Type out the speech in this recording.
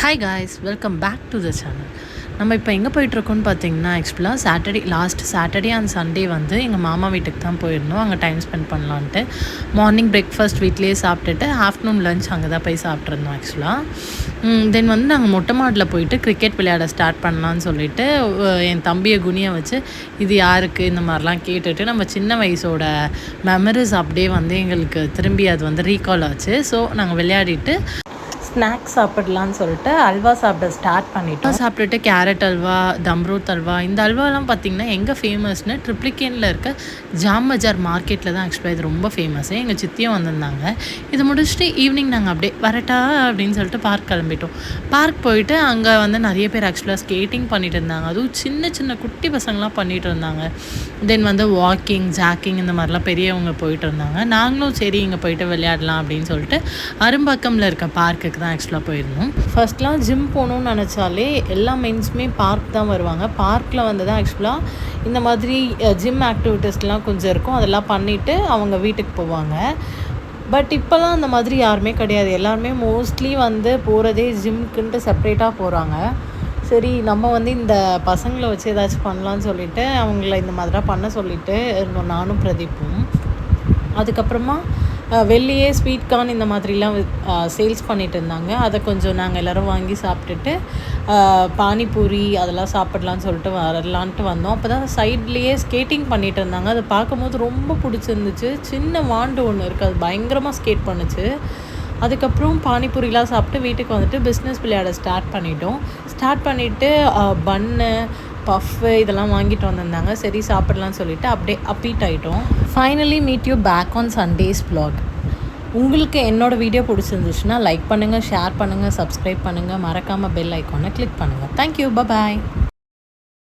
Hi guys, welcome back to the channel. நம்ம இப்போ எங்கே போயிட்டுருக்கோன்னு பார்த்தீங்கன்னா ஆக்சுவலாக லாஸ்ட் சாட்டர்டே அண்ட் சண்டே வந்து எங்கள் மாமா வீட்டுக்கு தான் போயிருந்தோம். அங்கே டைம் ஸ்பெண்ட் பண்ணலான்ட்டு மார்னிங் பிரேக்ஃபாஸ்ட் வீட்லேயே சாப்பிட்டுட்டு ஆஃப்டர்நூன் லஞ்ச் அங்கே தான் போய் சாப்பிட்ருந்தோம் ஆக்சுவலாக. தென் வந்து நாங்கள் மொட்டை மாடில் போயிட்டு கிரிக்கெட் விளையாட ஸ்டார்ட் பண்ணலான்னு சொல்லிட்டு என் தம்பியை குனியை வச்சு இது யாருக்கு இந்த மாதிரிலாம் கேட்டுட்டு நம்ம சின்ன வயசோட மெமரிஸ் அப்படியே வந்து எங்களுக்கு திரும்பி அது வந்து ரீகால் ஆச்சு. ஸோ நாங்கள் விளையாடிட்டு ஸ்நாக்ஸ் சாப்பிடலான்னு சொல்லிட்டு அல்வா சாப்பிட ஸ்டார்ட் பண்ணிட்டோம். சாப்பிட்டுட்டு கேரட் அல்வா, தம்ரூத் அல்வா, இந்த அல்வாலாம் பார்த்திங்கன்னா எங்கே ஃபேமஸ்னு ட்ரிப்ளிகேனில் இருக்க ஜாம் பஜார் மார்க்கெட்டில் தான் ஆக்சுவலாக இது ரொம்ப ஃபேமஸ்ஸு. எங்கள் சித்தியும் வந்திருந்தாங்க. இது முடிச்சுட்டு ஈவினிங் நாங்கள் அப்படியே வரட்டா அப்படின்னு சொல்லிட்டு பார்க் கிளம்பிட்டோம். பார்க் போயிட்டு அங்கே வந்து நிறைய பேர் ஆக்சுவலாக ஸ்கேட்டிங் பண்ணிட்டு இருந்தாங்க. அதுவும் சின்ன சின்ன குட்டி பசங்களாம் பண்ணிகிட்டு இருந்தாங்க. தென் வந்து வாக்கிங், ஜாக்கிங் இந்த மாதிரிலாம் பெரியவங்க போயிட்டு இருந்தாங்க. நாங்களும் சரி இங்கே போயிட்டு விளையாடலாம் அப்படின்னு சொல்லிட்டு அரும்பாக்கமில் இருக்க பார்க்குக்கு தான் ஆக்சுவலாக போயிருந்தோம். ஃபர்ஸ்ட்லாம் ஜிம் போகணுன்னு நினச்சாலே எல்லா மென்ஸுமே பார்க் தான் வருவாங்க. பார்க்கில் வந்து தான் ஆக்சுவலாக இந்த மாதிரி ஜிம் ஆக்டிவிட்டீஸ்லாம் கொஞ்சம் இருக்கும். அதெல்லாம் பண்ணிவிட்டு அவங்க வீட்டுக்கு போவாங்க. பட் இப்போலாம் அந்த மாதிரி யாருமே கிடையாது. எல்லாருமே மோஸ்ட்லி வந்து போகிறதே ஜிம்க்குன்ட்டு செப்ரேட்டாக போகிறாங்க. சரி நம்ம வந்து இந்த பசங்களை வச்சு ஏதாச்சும் பண்ணலான்னு சொல்லிவிட்டு அவங்கள இந்த மாதிரிலாம் பண்ண சொல்லிவிட்டு இருந்தோம் நானும் பிரதீப்பும். அதுக்கப்புறமா வெளியே ஸ்வீட் கார்ன் இந்த மாதிரிலாம் சேல்ஸ் பண்ணிட்டு இருந்தாங்க. அதை கொஞ்சம் நாங்கள் எல்லோரும் வாங்கி சாப்பிட்டுட்டு பானிபூரி அதெல்லாம் சாப்பிட்லான்னு சொல்லிட்டு வரலான்ட்டு வந்தோம். அப்போ தான் சைட்லேயே ஸ்கேட்டிங் பண்ணிகிட்டு இருந்தாங்க. அதை பார்க்கும்போது ரொம்ப பிடிச்சிருந்துச்சு. சின்ன வாண்டு ஒன்று இருக்குது, அது பயங்கரமாக ஸ்கேட் பண்ணுச்சு. அதுக்கப்புறம் பானிபூரிலாம் சாப்பிட்டு வீட்டுக்கு வந்துட்டு பிஸ்னஸ் விளையாட ஸ்டார்ட் பண்ணிவிட்டு பன்னு, பஃப்பு இதெல்லாம் வாங்கிட்டு வந்திருந்தாங்க. சரி சாப்பிட்லான்னு சொல்லிவிட்டு அப்படியே அப்பீட் ஆகிட்டோம். Finally meet you back on Sundays vlog. உங்களுக்கு என்னோடய வீடியோ பிடிச்சிருந்துச்சுன்னா லைக் பண்ணுங்கள், ஷேர் பண்ணுங்கள், சப்ஸ்கிரைப் பண்ணுங்கள், மறக்காமல் பெல் ஐக்கானை கிளிக் பண்ணுங்கள். தேங்க்யூ, பாய்.